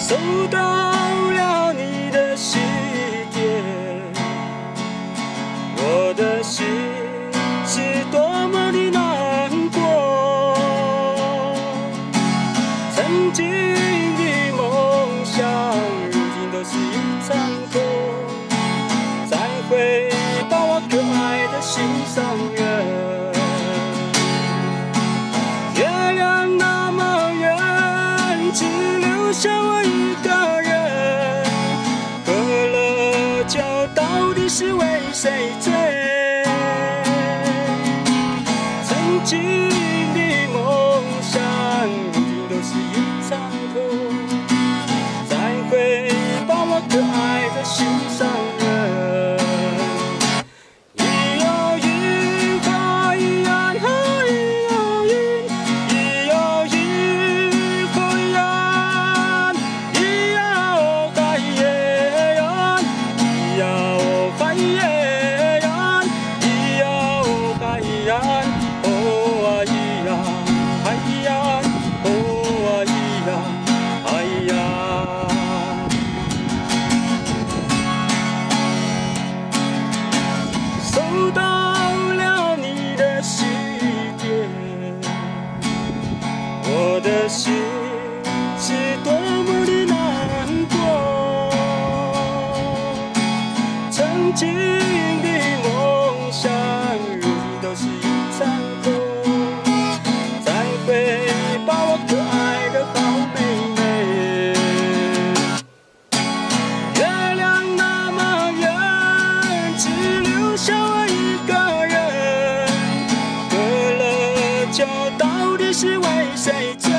收到了你的喜帖，我的心是多么的难过。曾经的梦想，如今都是一场空。再会把我可爱的心上人。月亮那么圆，只留下我一个人。喝了酒，到底是为谁醉？曾经的梦想，如今都是一场空。再会把我可爱的心上人。收到了你的喜帖，我的心是多么的难过。曾经的梦想，如今都是一场空。再会把我可爱的好妹妹。月亮那么圆，只留下我一个人。喝了酒，到底是为谁醉？